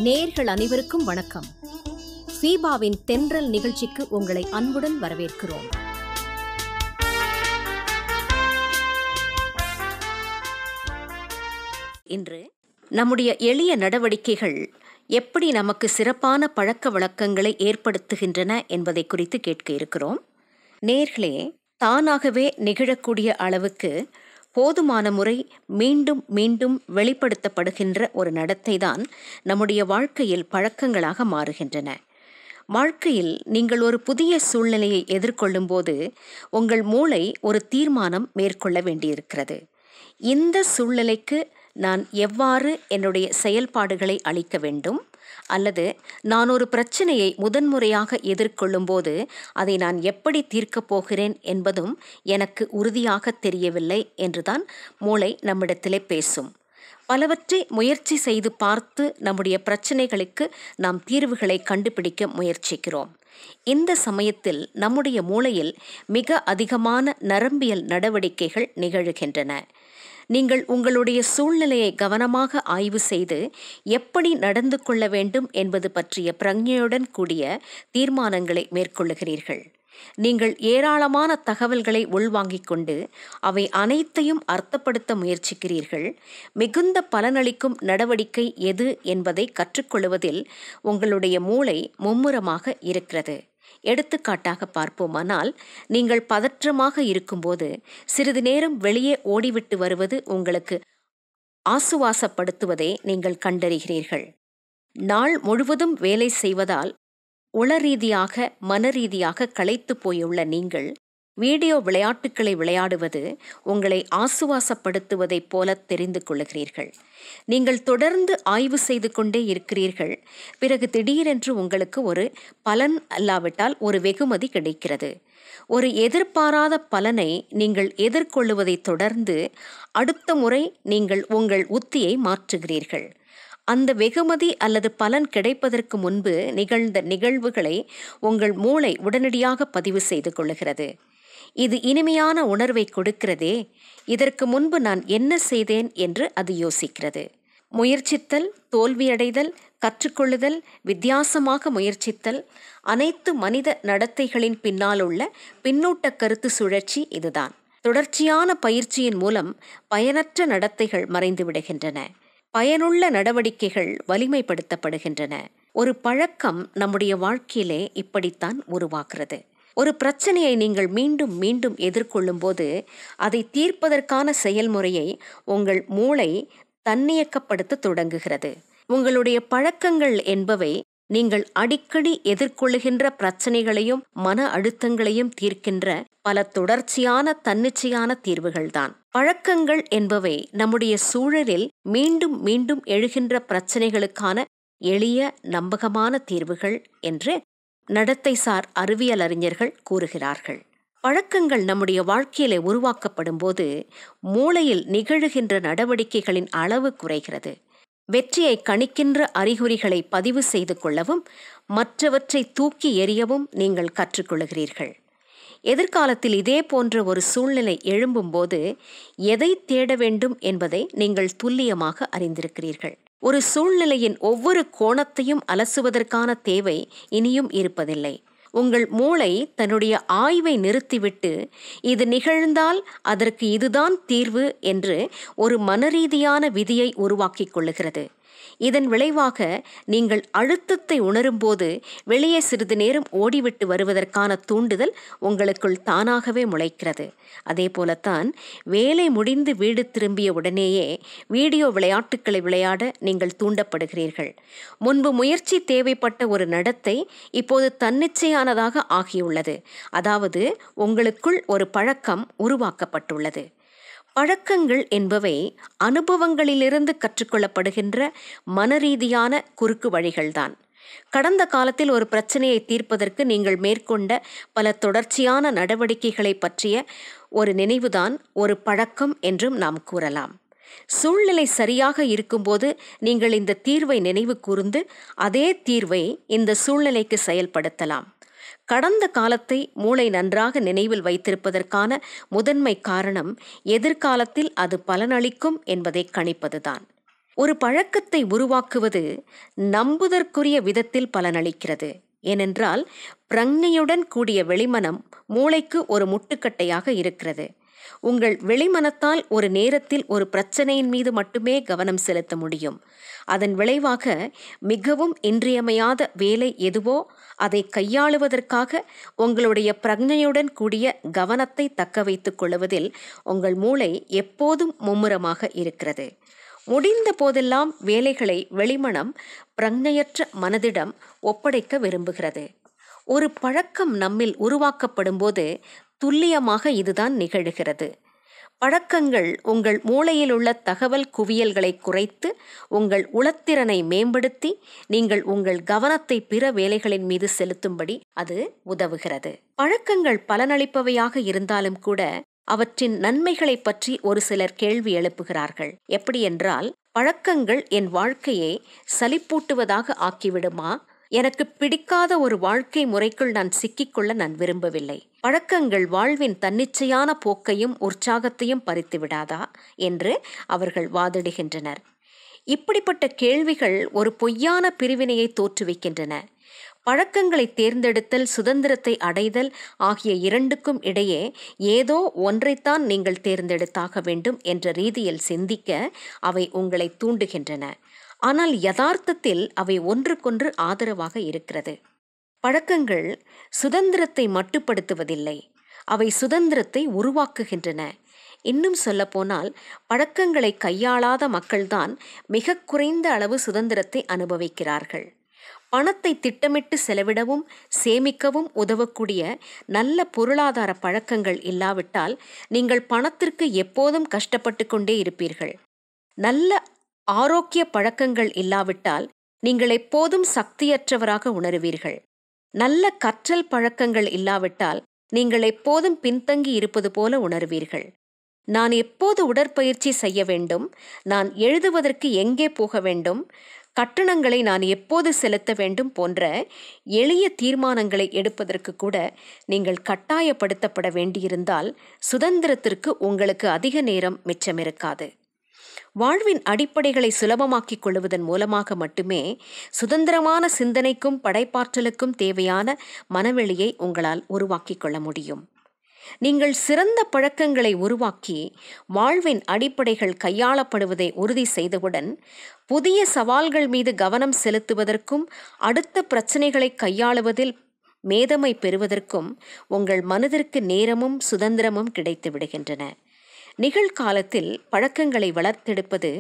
நேயர்கள் அனைவருக்கும் வணக்கம். ஃபீபாவின் தென்றல் நிகழ்ச்சிக்கு உங்களை அன்புடன் வரவேற்கிறோம். இன்று நம்முடைய எளிய நடவடிக்கைகள் எப்படி நமக்கு சிறப்பான பழக்க வழக்கங்களை ஏற்படுத்துகின்றன என்பதை குறித்து கேட்க இருக்கிறோம். நேயர்களே, தானாகவே நிகழக்கூடிய அளவுக்கு போதுமான முறை மீண்டும் மீண்டும் வெளிப்படுத்தப்படுகின்ற ஒரு நடத்தைதான் நம்முடைய வாழ்க்கையில் பழக்கங்களாக மாறுகின்றன. வாழ்க்கையில் நீங்கள் ஒரு புதிய சூழ்நிலையை எதிர்கொள்ளும் போது உங்கள் மூளை ஒரு தீர்மானம் மேற்கொள்ள வேண்டியிருக்கிறது. இந்த சூழ்நிலைக்கு நான் எவ்வாறு என்னுடைய செயல்பாடுகளை அளிக்க வேண்டும், அல்லது நான் ஒரு பிரச்சனையை முதன்முறையாக எதிர்கொள்ளும் போது அதை நான் எப்படி தீர்க்கப் போகிறேன் என்பதும் எனக்கு உறுதியாக தெரியவில்லை என்றுதான் மூளை நம்மிடத்திலே பேசும். பலவற்றை முயற்சி செய்து பார்த்து நம்முடைய பிரச்சனைகளுக்கு நாம் தீர்வுகளை கண்டுபிடிக்க முயற்சிக்கிறோம். இந்த சமயத்தில் நம்முடைய மூளையில் மிக அதிகமான நரம்பியல் நடவடிக்கைகள் நிகழ்கின்றன. நீங்கள் உங்களுடைய சூழ்நிலையை கவனமாக ஆய்வு செய்து எப்படி நடந்து கொள்ள வேண்டும் என்பது பற்றிய பிரக்ஞையுடன் கூடிய தீர்மானங்களை மேற்கொள்ளுகிறீர்கள். நீங்கள் ஏராளமான தகவல்களை உள்வாங்கிக் கொண்டு அவை அனைத்தையும் அர்த்தப்படுத்த முயற்சிக்கிறீர்கள். மிகுந்த பலனளிக்கும் நடவடிக்கை எது என்பதை கற்றுக்கொள்வதில் உங்களுடைய மூளை மும்முரமாக இருக்கிறது. எடுத்துக்காட்டாக பார்ப்போமானால், நீங்கள் பதற்றமாக இருக்கும்போது சிறிது நேரம் வெளியே ஓடிவிட்டு வருவது உங்களுக்கு ஆசுவாசப்படுத்துவதை நீங்கள் கண்டறிகிறீர்கள். நாள் முழுவதும் வேலை செய்வதால் உளரீதியாக மனரீதியாக களைத்து போயுள்ள நீங்கள் வீடியோ விளையாட்டுக்களை விளையாடுவது உங்களை ஆசுவாசப்படுத்துவதைப் போல தெரிந்து கொள்ளுகிறீர்கள். நீங்கள் தொடர்ந்து ஆய்வு செய்து கொண்டே இருக்கிறீர்கள். பிறகு திடீரென்று உங்களுக்கு ஒரு பலன் அல்லாவிட்டால் ஒரு வெகுமதி கிடைக்கிறது. ஒரு எதிர்பாராத பலனை நீங்கள் எதிர்கொள்ளுவதை தொடர்ந்து அடுத்த முறை நீங்கள் உங்கள் உத்தியை மாற்றுகிறீர்கள். அந்த வெகுமதி அல்லது பலன் கிடைப்பதற்கு முன்பு நிகழ்ந்த நிகழ்வுகளை உங்கள் மூளை உடனடியாக பதிவு செய்து கொள்ளுகிறது. இது இனிமையான உணர்வை கொடுக்கிறதே, இதற்கு முன்பு நான் என்ன செய்தேன் என்று அது யோசிக்கிறது. முயற்சித்தல், தோல்வியடைதல், கற்றுக்கொள்ளுதல், வித்தியாசமாக முயற்சித்தல், அனைத்து மனித நடத்தைகளின் பின்னால் உள்ள பின்னூட்ட கருத்து சுழற்சி இதுதான். தொடர்ச்சியான பயிற்சியின் மூலம் பயனற்ற நடத்தைகள் மறைந்து விடுகின்றன. பயனுள்ள நடவடிக்கைகள் வலிமைப்படுத்தப்படுகின்றன. ஒரு பழக்கம் நம்முடைய வாழ்க்கையிலே இப்படித்தான் உருவாகிறது. ஒரு பிரச்சனையை நீங்கள் மீண்டும் மீண்டும் எதிர்கொள்ளும் போது அதை தீர்ப்பதற்கான செயல்முறையை உங்கள் மூளை தன்னியக்கப்படுத்த தொடங்குகிறது. உங்களுடைய பழக்கங்கள் என்பவை நீங்கள் அடிக்கடி எதிர்கொள்ளுகின்ற பிரச்சனைகளையும் மன அழுத்தங்களையும் தீர்க்கின்ற பல தொடர்ச்சியான தன்னிச்சையான தீர்வுகள்தான். பழக்கங்கள் என்பவை நம்முடைய சூழலில் மீண்டும் மீண்டும் எழுகின்ற பிரச்சனைகளுக்கான எளிய நம்பகமான தீர்வுகள் என்று நடத்தைசார் அறிவியல் அறிஞர்கள் கூறுகிறார்கள். பழக்கங்கள் நம்முடைய வாழ்க்கையிலே உருவாக்கப்படும் போது மூளையில் நிகழுகின்ற நடவடிக்கைகளின் அளவு குறைகிறது. வெற்றியை கணிக்கின்ற அறிகுறிகளை பதிவு செய்து கொள்ளவும் மற்றவற்றை தூக்கி எறியவும் நீங்கள் கற்றுக்கொள்கிறீர்கள். எதிர்காலத்தில் இதே போன்ற ஒரு சூழ்நிலை எழும்பும்போது எதை தேட வேண்டும் என்பதை நீங்கள் துல்லியமாக அறிந்திருக்கிறீர்கள். ஒரு சூழ்நிலையின் ஒவ்வொரு கோணத்தையும் அலசுவதற்கான தேவை இனியும் இருப்பதில்லை. உங்கள் மூளை தன்னுடைய ஆய்வை நிறுத்திவிட்டு இது நிகழ்ந்தால் அதற்கு இதுதான் தீர்வு என்று ஒரு மனரீதியான விதியை உருவாக்கிக் கொள்ளுகிறது. இதன் விளைவாக நீங்கள் அழுத்தத்தை உணரும்போது வெளியே சிறிது நேரம் ஓடிவிட்டு வருவதற்கான தூண்டுதல் உங்களுக்குள் தானாகவே முளைக்கிறது. அதே போலத்தான் வேலை முடிந்து வீடு திரும்பிய உடனேயே வீடியோ விளையாட்டுக்களை விளையாட நீங்கள் தூண்டப்படுகிறீர்கள். முன்பு முயற்சி தேவைப்பட்ட ஒரு நடத்தை இப்போது தன்னிச்சையானதாக ஆகியுள்ளது. அதாவது உங்களுக்குள் ஒரு பழக்கம் உருவாக்கப்பட்டுள்ளது. பழக்கங்கள் என்பவை அனுபவங்களிலிருந்து கற்றுக்கொள்ளப்படுகின்ற மனரீதியான குறுக்கு வழிகள்தான். கடந்த காலத்தில் ஒரு பிரச்சனையை தீர்ப்பதற்கு நீங்கள் மேற்கொண்ட பல தொடர்ச்சியான நடவடிக்கைகளை பற்றிய ஒரு நினைவுதான் ஒரு பழக்கம் என்றும் நாம் கூறலாம். சூழ்நிலை சரியாக இருக்கும்போது நீங்கள் இந்த தீர்வை நினைவு கூர்ந்து அதே தீர்வை இந்த சூழ்நிலைக்கு செயல்படுத்தலாம். கடந்த காலத்தை மூளை நன்றாக நினைவில் வைத்திருப்பதற்கான முதன்மை காரணம் எதிர்காலத்தில் அது பலனளிக்கும் என்பதை கணிப்பதுதான். ஒரு பழக்கத்தை உருவாக்குவது நம்புதற்குரிய விதத்தில் பலனளிக்கிறது. ஏனென்றால் பிரக்ஞையுடன் கூடிய வெளிமனம் மூளைக்கு ஒரு முட்டுக்கட்டையாக இருக்கிறது. உங்கள் வெளிமனத்தால் ஒரு நேரத்தில் ஒரு பிரச்சனையின் மீது மட்டுமே கவனம் செலுத்த முடியும். அதன் விளைவாக மிகவும் இன்றியமையாத வேலை எதுவோ அதை கையாளுவதற்காக உங்களுடைய பிரக்ஞையுடன் கூடிய கவனத்தை தக்க வைத்துக் கொள்வதில் உங்கள் மூளை எப்போதும் மும்முரமாக இருக்கிறது. முடிந்த போதெல்லாம் வேலைகளை வெளிமனம் பிரக்ஞையற்ற மனதிடம் ஒப்படைக்க விரும்புகிறது. ஒரு பழக்கம் நம்மில் உருவாக்கப்படும் போது துல்லியமாக இதுதான் நிகழ்கிறது. பழக்கங்கள் உங்கள் மூளையில் உள்ள தகவல் குவியல்களை குறைத்து உங்கள் உளத்திறனை மேம்படுத்தி நீங்கள் உங்கள் கவனத்தை பிற வேலைகளின் மீது செலுத்தும்படி அது உதவுகிறது. பழக்கங்கள் பலனளிப்பவையாக இருந்தாலும் கூட அவற்றின் நன்மைகளை பற்றி ஒரு சிலர் கேள்வி எழுப்புகிறார்கள். எப்படி என்றால், பழக்கங்கள் என் வாழ்க்கையை சலிப்பூட்டுவதாக ஆக்கிவிடுமா? எனக்கு பிடிக்காத ஒரு வாழ்க்கை முறைக்குள் நான் சிக்கிக்கொள்ள நான் விரும்பவில்லை. பழக்கங்கள் வாழ்வின் தன்னிச்சையான போக்கையும் உற்சாகத்தையும் பறித்து விடாதா என்று அவர்கள் வாதிடுகின்றனர். இப்படிப்பட்ட கேள்விகள் ஒரு பொய்யான பிரிவினையை தோற்றுவிக்கின்றன. பழக்கங்களை தேர்ந்தெடுத்தல், சுதந்திரத்தை அடைதல் ஆகிய இரண்டுக்கும் இடையே ஏதோ ஒன்றைத்தான் நீங்கள் தேர்ந்தெடுத்தாக வேண்டும் என்ற ரீதியில் சிந்திக்க அவை உங்களை தூண்டுகின்றன. ஆனால் யதார்த்தத்தில் அவை ஒன்றுக்கொன்று ஆதரவாக இருக்கிறது. பழக்கங்கள் சுதந்திரத்தை மட்டுப்படுத்துவதில்லை, அவை சுதந்திரத்தை உருவாக்குகின்றன. இன்னும் சொல்லப்போனால், பழக்கங்களை கையாளாத மக்கள்தான் மிக குறைந்த அளவு சுதந்திரத்தை அனுபவிக்கிறார்கள். பணத்தை திட்டமிட்டு செலவிடவும் சேமிக்கவும் உதவக்கூடிய நல்ல பொருளாதார பழக்கங்கள் இல்லாவிட்டால் நீங்கள் பணத்திற்கு எப்போதும் கஷ்டப்பட்டு கொண்டே இருப்பீர்கள். நல்ல ஆரோக்கிய பழக்கங்கள் இல்லாவிட்டால் நீங்கள் எப்போதும் சக்தியற்றவராக உணருவீர்கள். நல்ல கற்றல் பழக்கங்கள் இல்லாவிட்டால் நீங்கள் எப்போதும் பின்தங்கி இருப்பது போல உணர்வீர்கள். நான் எப்போது உடற்பயிற்சி செய்ய வேண்டும், நான் எழுதுவதற்கு எங்கே போக வேண்டும், கட்டணங்களை நான் எப்போது செலுத்த வேண்டும் போன்ற எளிய தீர்மானங்களை எடுப்பதற்கு கூட நீங்கள் கட்டாயப்படுத்தப்பட வேண்டியிருந்தால் சுதந்திரத்திற்கு உங்களுக்கு அதிக நேரம் மிச்சமிருக்காது. வாழ்வின் அடிப்படைகளை சுலபமாக்கிக் கொள்வதன் மூலமாக மட்டுமே சுதந்திரமான சிந்தனைக்கும் படைப்பாற்றலுக்கும் தேவையான மனவெளியை உங்களால் உருவாக்கிக் கொள்ள முடியும். நீங்கள் சிறந்த பழக்கங்களை உருவாக்கி வாழ்வின் அடிப்படைகள் கையாளப்படுவதை உறுதி செய்தவுடன் புதிய சவால்கள் மீது கவனம் செலுத்துவதற்கும் அடுத்த பிரச்சனைகளை கையாளுவதில் மேதமை பெறுவதற்கும் உங்கள் மனதிற்கு நேரமும் சுதந்திரமும் கிடைத்து விடுகின்றன. நிகழ்காலத்தில் பழக்கங்களை வளர்த்தெடுப்பது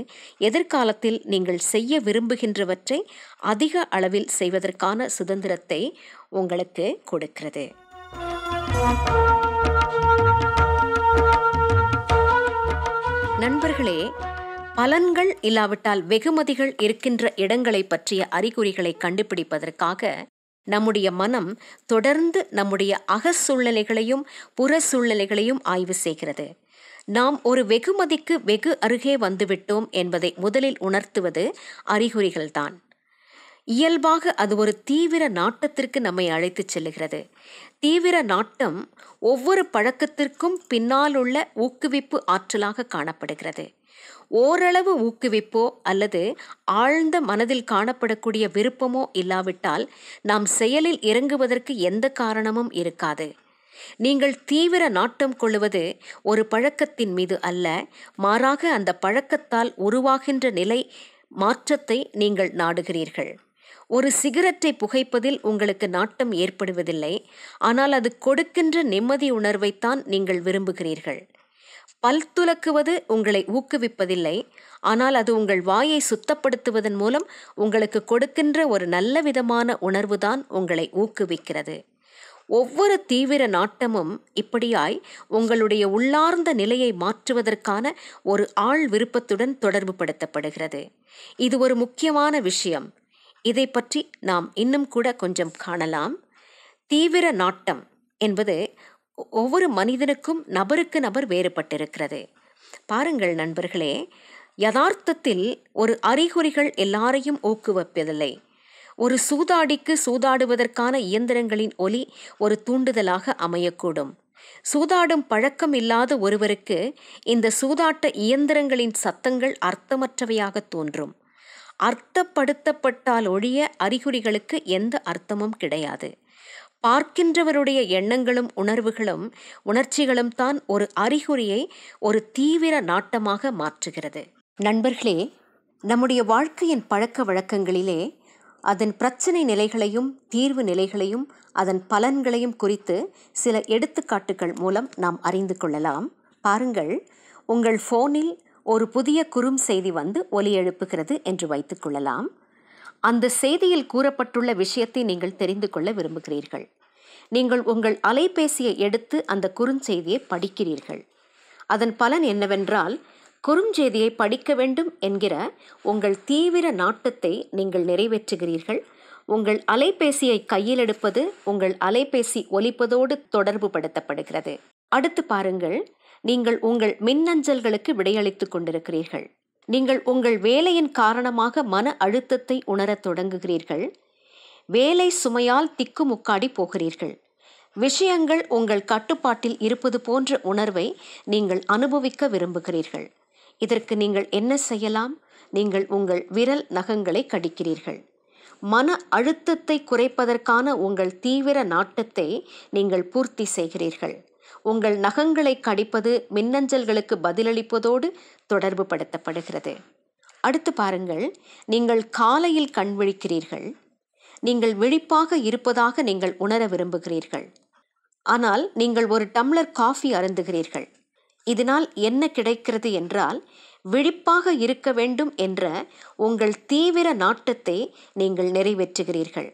எதிர்காலத்தில் நீங்கள் செய்ய விரும்புகின்றவற்றை அதிக அளவில் செய்வதற்கான சுதந்திரத்தை உங்களுக்கு கொடுக்கிறது. நண்பர்களே, பலன்கள் இல்லாவிட்டால் வெகுமதிகள் இருக்கின்ற இடங்களை பற்றிய அறிகுறிகளை கண்டுபிடிப்பதற்காக நம்முடைய மனம் தொடர்ந்து நம்முடைய அக சூழ்நிலைகளையும் புற சூழ்நிலைகளையும் ஆய்வு செய்கிறது. நாம் ஒரு வெகுமதிக்கு வெகு அருகே வந்துவிட்டோம் என்பதை முதலில் உணர்த்துவது அறிகுறிகள்தான். இயல்பாக அது ஒரு தீவிர நாட்டத்திற்கு நம்மை அழைத்துச் செல்லுகிறது. தீவிர நாட்டம் ஒவ்வொரு பழக்கத்திற்கும் பின்னால் உள்ள ஊக்குவிப்பு ஆற்றலாக காணப்படுகிறது. ஓரளவு ஊக்குவிப்போ அல்லது ஆழ்ந்த மனதில் காணப்படக்கூடிய விருப்பமோ இல்லாவிட்டால் நாம் செயலில் இறங்குவதற்கு எந்த காரணமும் இருக்காது. நீங்கள் தீவிர நாட்டம் கொள்ளுவது ஒரு பழக்கத்தின் மீது அல்ல, மாறாக அந்த பழக்கத்தால் உருவாகின்ற நிலை மாற்றத்தை நீங்கள் நாடுகிறீர்கள். ஒரு சிகரெட்டை புகைப்பதில் உங்களுக்கு நாட்டம் ஏற்படுவதில்லை, ஆனால் அது கொடுக்கின்ற நிம்மதி உணர்வைத்தான் நீங்கள் விரும்புகிறீர்கள். பல் துலக்குவது உங்களை ஊக்குவிப்பதில்லை, ஆனால் அது உங்கள் வாயை சுத்தப்படுத்துவதன் மூலம் உங்களுக்கு கொடுக்கின்ற ஒரு நல்ல விதமான உணர்வுதான் உங்களை ஊக்குவிக்கிறது. ஒவ்வொரு தீவிர நாட்டமும் இப்படியாய் உங்களுடைய உள்ளார்ந்த நிலையை மாற்றுவதற்கான ஒரு ஆழ் விருப்பத்துடன் தொடர்பு படுத்தப்படுகிறது. இது ஒரு முக்கியமான விஷயம். இதை பற்றி நாம் இன்னும் கூட கொஞ்சம் காணலாம். தீவிர நாட்டம் என்பது ஒவ்வொரு மனிதனுக்கும் நபருக்கு நபர் வேறுபட்டிருக்கிறது. பாருங்கள் நண்பர்களே, யதார்த்தத்தில் ஒரு அறிகுறிகள் எல்லாரையும் ஊக்குவிப்பதில்லை. ஒரு சூதாடிக்கு சூதாடுவதற்கான இயந்திரங்களின் ஒலி ஒரு தூண்டுதலாக அமையக்கூடும். சூதாடும் பழக்கம் இல்லாத ஒருவருக்கு இந்த சூதாட்ட இயந்திரங்களின் சத்தங்கள் அர்த்தமற்றவையாக தோன்றும். அர்த்தப்படுத்தப்பட்டால் ஒழிய அறிகுறிகளுக்கு எந்த அர்த்தமும் கிடையாது. பார்க்கின்றவருடைய எண்ணங்களும் உணர்வுகளும் உணர்ச்சிகளும் தான் ஒரு அறிகுறியை ஒரு தீவிர நாட்டமாக மாற்றுகிறது. நண்பர்களே, நம்முடைய வாழ்க்கையின் பழக்க வழக்கங்களிலே அதன் பிரச்சனை நிலைகளையும் தீர்வு நிலைகளையும் அதன் பலன்களையும் குறித்து சில எடுத்துக்காட்டுகள் மூலம் நாம் அறிந்து கொள்ளலாம். பாருங்கள், உங்கள் ஃபோனில் ஒரு புதிய குறும் செய்தி வந்து ஒலி எழுப்புகிறது என்று வைத்துக் கொள்ளலாம். அந்த செய்தியில் கூறப்பட்டுள்ள விஷயத்தை நீங்கள் தெரிந்து கொள்ள விரும்புகிறீர்கள். நீங்கள் உங்கள் அலைபேசியை எடுத்து அந்த குறுஞ்செய்தியை படிக்கிறீர்கள். அதன் பலன் என்னவென்றால், குறுஞ்செய்தியை படிக்க வேண்டும் என்கிற உங்கள் தீவிர நாட்டத்தை நீங்கள் நிறைவேற்றுகிறீர்கள். உங்கள் அலைபேசியை கையில் எடுப்பது உங்கள் அலைபேசி ஒலிப்பதோடு தொடர்பு படுத்தப்படுகிறது. அடுத்து பாருங்கள், நீங்கள் உங்கள் மின்னஞ்சல்களுக்கு விடையளித்துக் கொண்டிருக்கிறீர்கள். நீங்கள் உங்கள் வேலையின் காரணமாக மன அழுத்தத்தை உணரத் தொடங்குகிறீர்கள். வேலை சுமையால் திக்குமுக்காடி போகிறீர்கள். விஷயங்கள் உங்கள் கட்டுப்பாட்டில் இருப்பது போன்ற உணர்வை நீங்கள் அனுபவிக்க விரும்புகிறீர்கள். இதற்கு நீங்கள் என்ன செய்யலாம்? நீங்கள் உங்கள் விரல் நகங்களை கடிக்கிறீர்கள். மன அழுத்தத்தை குறைப்பதற்கான உங்கள் தீவிர நாட்டத்தை நீங்கள் பூர்த்தி செய்கிறீர்கள். உங்கள் நகங்களை கடிப்பது மின்னஞ்சல்களுக்கு பதிலளிப்பதோடு தொடர்பு படுத்தப்படுகிறது. அடுத்து பாருங்கள், நீங்கள் காலையில் கண் விழிக்கிறீர்கள். நீங்கள் விழிப்பாக இருப்பதாக நீங்கள் உணர விரும்புகிறீர்கள். ஆனால் நீங்கள் ஒரு டம்ளர் காஃபி அருந்துகிறீர்கள். இதனால் என்ன கிடைக்கிறது என்றால், விழிப்பாக இருக்க வேண்டும் என்ற உங்கள் தீவிர நாட்டத்தை நீங்கள் நிறைவேற்றுகிறீர்கள்.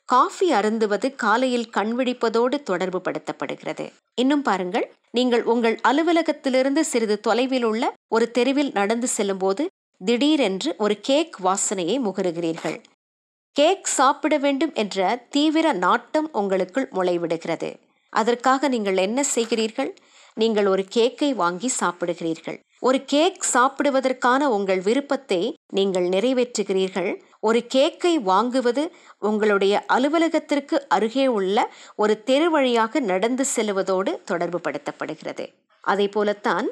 காஃபி அருந்துவது காலையில் கண் விழிப்பதோடு தொடர்பு படுத்தப்படுகிறது. இன்னும் பாருங்கள், நீங்கள் உங்கள் அலுவலகத்திலிருந்து சிறிது தொலைவில் உள்ள ஒரு தெருவில் நடந்து செல்லும்போது திடீரென்று ஒரு கேக் வாசனையை முகருகிறீர்கள். கேக் சாப்பிட வேண்டும் என்ற தீவிர நாட்டம் உங்களுக்குள் முளைவிடுகிறது. அதற்காக நீங்கள் என்ன செய்கிறீர்கள்? நீங்கள் ஒரு கேக்கை வாங்கி சாப்பிடுகிறீர்கள். ஒரு கேக் சாப்பிடுவதற்கான உங்கள் விருப்பத்தை நீங்கள் நிறைவேற்றுகிறீர்கள். ஒரு கேக்கை வாங்குவது உங்களுடைய அலுவலகத்திற்கு அருகே உள்ள ஒரு தெரு வழியாக நடந்து செல்வதோடு தொடர்பு படுத்தப்படுகிறது. அதே போலத்தான்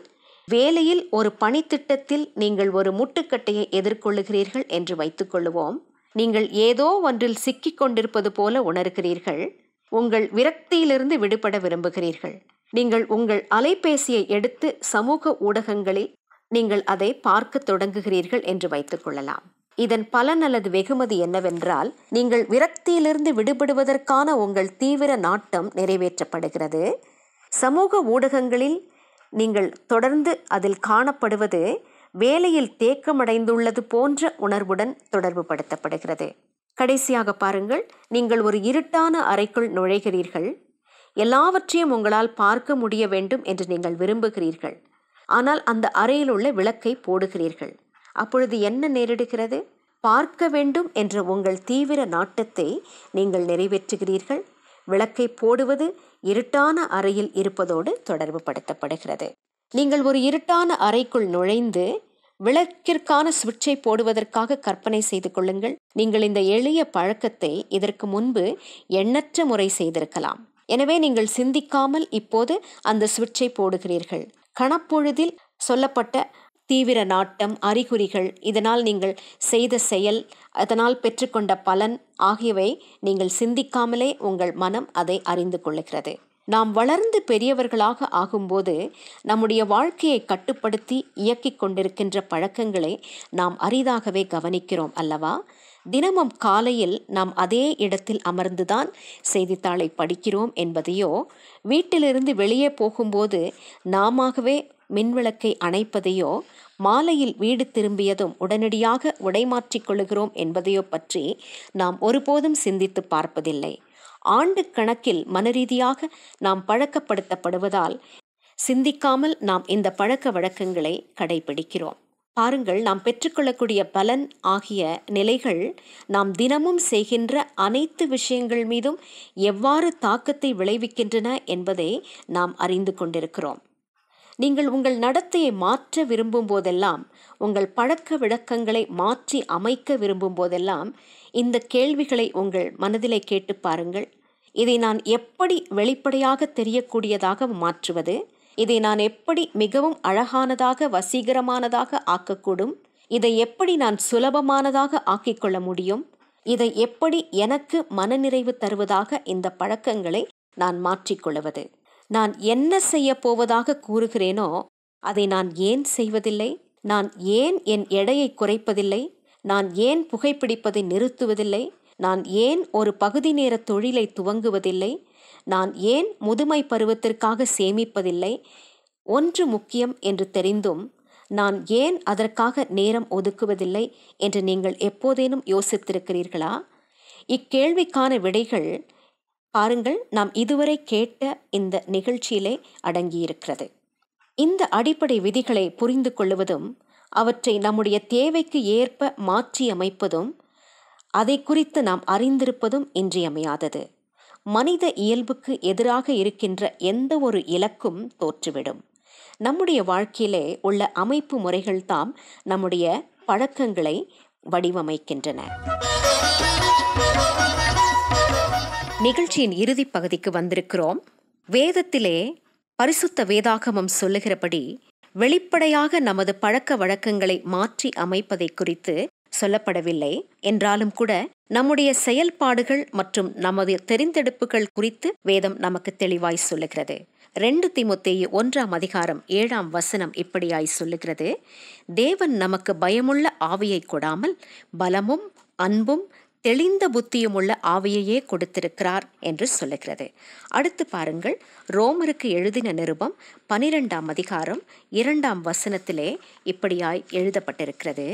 வேலையில் ஒரு பணித்திட்டத்தில் நீங்கள் ஒரு முட்டுக்கட்டையை எதிர்கொள்ளுகிறீர்கள் என்று வைத்துக் கொள்ளுவோம். நீங்கள் ஏதோ ஒன்றில் சிக்கிக் கொண்டிருப்பது போல உணர்கிறீர்கள். உங்கள் விரக்தியிலிருந்து விடுபட விரும்புகிறீர்கள். நீங்கள் உங்கள் அலைபேசியை எடுத்து சமூக ஊடகங்களில் நீங்கள் அதை பார்க்க தொடங்குகிறீர்கள் என்று வைத்துக் கொள்ளலாம். இதன் பலன் அல்லது வெகுமதி என்னவென்றால், நீங்கள் விரக்தியிலிருந்து விடுபடுவதற்கான உங்கள் தீவிர நாட்டம் நிறைவேற்றப்படுகிறது. சமூக ஊடகங்களில் நீங்கள் தொடர்ந்து அதில் காணப்படுவது வேலையில் தேக்கமடைந்துள்ளது போன்ற உணர்வுடன் தொடர்பு படுத்தப்படுகிறது. கடைசியாக பாருங்கள், நீங்கள் ஒரு இருட்டான அறைக்குள் நுழைகிறீர்கள். எல்லாவற்றையும் உங்களால் பார்க்க முடிய வேண்டும் என்று நீங்கள் விரும்புகிறீர்கள். ஆனால் அந்த அறையில் உள்ள விளக்கை போடுகிறீர்கள். அப்பொழுது என்ன நேரிடுகிறது? பார்க்க வேண்டும் என்ற உங்கள் தீவிர நாட்டத்தை நீங்கள் நிறைவேற்றுகிறீர்கள். விளக்கை போடுவது இருட்டான அறையில் இருப்பதோடு தொடர்பு படுத்தப்படுகிறது. நீங்கள் ஒரு இருட்டான அறைக்குள் நுழைந்து விளக்கிற்கான சுவிட்சை போடுவதற்காக கற்பனை செய்து கொள்ளுங்கள். நீங்கள் இந்த எளிய பழக்கத்தை இதற்கு முன்பு எண்ணற்ற முறை செய்திருக்கலாம். எனவே நீங்கள் சிந்திக்காமல் இப்போது அந்த சுவிட்சை போடுகிறீர்கள். கணப்பொழுதில் சொல்லப்பட்ட தீவிர நாட்டம், அறிகுறிகள், இதனால் நீங்கள் செய்த செயல், அதனால் பெற்றுக்கொண்ட பலன் ஆகியவை நீங்கள் சிந்திக்காமலே உங்கள் மனம் அதை அறிந்து கொள்ளுகிறது. நாம் வளர்ந்து பெரியவர்களாக ஆகும்போது நம்முடைய வாழ்க்கையை கட்டுப்படுத்தி இயக்கிக் கொண்டிருக்கின்ற பழக்கங்களை நாம் அரிதாகவே கவனிக்கிறோம் அல்லவா? தினமும் காலையில் நாம் அதே இடத்தில் அமர்ந்துதான் செய்தித்தாளை படிக்கிறோம் என்பதையோ, வீட்டிலிருந்து வெளியே போகும்போது நாமவே மின்விளக்கை அணைப்பதையோ, மாலையில் வீடு திரும்பியதும் உடனடியாக உடைமாற்றிக் கொள்ளுகிறோம் என்பதையோ பற்றி நாம் ஒருபோதும் சிந்தித்து பார்ப்பதில்லை. ஆண்டு கணக்கில் மனரீதியாக நாம் பழக்கப்படுத்தப்படுவதால் சிந்திக்காமல் நாம் இந்த பழக்க வழக்கங்களை கடைபிடிக்கிறோம். பாருங்கள், நாம் பெற்றுக்கொள்ளக்கூடிய பலன் ஆகிய நிலைகள் நாம் தினமும் செய்கின்ற அனைத்து விஷயங்கள் மீதும் எவ்வாறு தாக்கத்தை விளைவிக்கின்றன என்பதை நாம் அறிந்து கொண்டிருக்கிறோம். நீங்கள் உங்கள் நடத்தையை மாற்ற விரும்பும் போதெல்லாம், உங்கள் பழக்க வழக்கங்களை மாற்றி அமைக்க விரும்பும் போதெல்லாம் இந்த கேள்விகளை உங்கள் மனதிலே கேட்டு பாருங்கள். இதை நான் எப்படி வெளிப்படையாக தெரியக்கூடியதாக மாற்றுவது? இதை நான் எப்படி மிகவும் அழகானதாக வசீகரமானதாக ஆக்கக்கூடும்? இதை எப்படி நான் சுலபமானதாக ஆக்கிக்கொள்ள முடியும்? இதை எப்படி எனக்கு மனநிறைவு தருவதாக இந்த பழக்கங்களை நான் மாற்றிக்கொள்வது? நான் என்ன செய்ய போவதாக கூறுகிறேனோ அதை நான் ஏன் செய்வதில்லை? நான் ஏன் என் எடையை குறைப்பதில்லை? நான் ஏன் புகைப்பிடிப்பதை நிறுத்துவதில்லை? நான் ஏன் ஒரு பகுதி நேர தொழிலை துவங்குவதில்லை? நான் ஏன் முதுமை பருவத்திற்காக சேமிப்பதில்லை? ஒன்று முக்கியம் என்று தெரிந்தும் நான் ஏன் அதற்காக நேரம் ஒதுக்குவதில்லை என்று நீங்கள் எப்போதேனும் யோசித்திருக்கிறீர்களா? இக்கேள்விக்கான விடைகள் பாருங்கள், நாம் இதுவரை கேட்ட இந்த நிகழ்ச்சியிலே அடங்கியிருக்கிறது. இந்த அடிப்படை விதிகளை புரிந்து கொள்வதும் அவற்றை நம்முடைய தேவைக்கு ஏற்ப மாற்றி அமைப்பதும் அதை குறித்து நாம் அறிந்திருப்பதும் இன்றியமையாதது. மனித இயல்புக்கு எதிராக இருக்கின்ற எந்த ஒரு இலக்கும் தோற்றுவிடும். நம்முடைய வாழ்க்கையிலே உள்ள அமைப்பு முறைகள் தாம் நம்முடைய பழக்கங்களை வடிவமைக்கின்றன. நிகழ்ச்சியின் இறுதி பகுதிக்கு வந்திருக்கிறோம். வேதத்திலே பரிசுத்த வேதாகமம் சொல்லுகிறபடி வெளிப்படையாக நமது பழக்க வழக்கங்களை மாற்றி அமைப்பதை குறித்து சொல்லப்படவில்லை என்றாலும் கூட நம்முடைய செயல்பாடுகள் மற்றும் நமது தெரிந்தெடுப்புகள் குறித்து வேதம் நமக்கு தெளிவாய் சொல்லுகிறது. 2 தீமோத்தேயு 1:7 இப்படியாய் சொல்லுகிறது: தேவன் நமக்கு பயமுள்ள ஆவியை கொடாமல் பலமும் அன்பும் தெளிந்த புத்தியுமுள்ள ஆவியையே கொடுத்திருக்கிறார் என்று சொல்லுகிறது. அடுத்து பாருங்கள், ரோமருக்கு எழுதின நிருபம் 12:2 இப்படியாய் எழுதப்பட்டிருக்கிறது: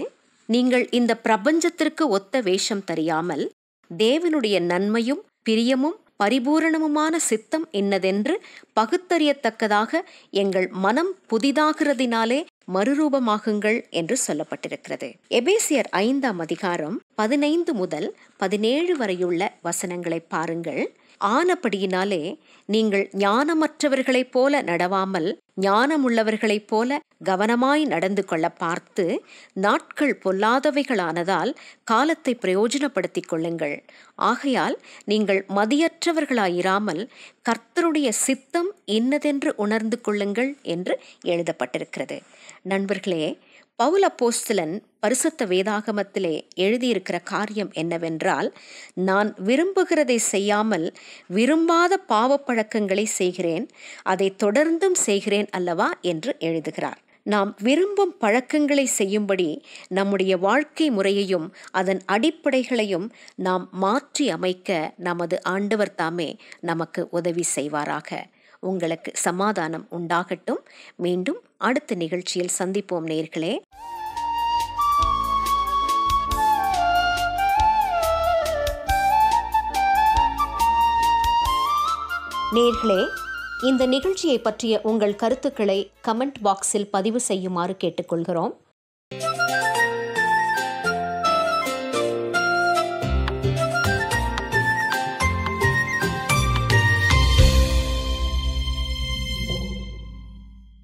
நீங்கள் இந்த பிரபஞ்சத்திற்கு ஒத்த வேஷம் தெரியாமல் தேவனுடைய நன்மையும் பிரியமும் பரிபூரணமுமான சித்தம் இன்னதென்று பகுத்தறியத்தக்கதாக எங்கள் மனம் புதிதாகிறதினாலே மறுரூபமாகுங்கள் என்று சொல்லப்பட்டிருக்கிறது. எபேசியர் 5:15 வரையுள்ள வசனங்களை பாருங்கள். ஆனபடியினாலே நீங்கள் ஞானமற்றவர்களைப் போல நடவாமல் ஞானமுள்ளவர்களைப் போல கவனமாய் நடந்து கொள்ள பார்த்து நாட்கள் பொல்லாதவைகளானதால் காலத்தை பிரயோஜனப்படுத்திக் கொள்ளுங்கள். ஆகையால் நீங்கள் மதியற்றவர்களாயிராமல் கர்த்தருடைய சித்தம் இன்னதென்று உணர்ந்து கொள்ளுங்கள் என்று எழுதப்பட்டிருக்கிறது. நண்பர்களே, பவுல் அப்போஸ்தலன் பரிசுத்த வேதாகமத்திலே எழுதியிருக்கிற காரியம் என்னவென்றால், நான் விரும்புகிறதை செய்யாமல் விரும்பாத பாவப்பழக்கங்களை செய்கிறேன், அதை தொடர்ந்தும் செய்கிறேன் அல்லவா என்று எழுதுகிறார். நாம் விரும்பும் பழக்கங்களை செய்யும்படி நம்முடைய வாழ்க்கை முறையையும் அதன் அடிப்படைகளையும் நாம் மாற்றி அமைக்க நமது ஆண்டவர் தாமே நமக்கு உதவி செய்வாராக. உங்களுக்கு சமாதானம் உண்டாகட்டும். மீண்டும் அடுத்த நிகழ்ச்சியில் சந்திப்போம் நேயர்களே. நேயர்களே, இந்த நிகழ்ச்சியை பற்றிய உங்கள் கருத்துக்களை கமெண்ட் பாக்ஸில் பதிவு செய்யுமாறு கேட்டுக்கொள்கிறோம்.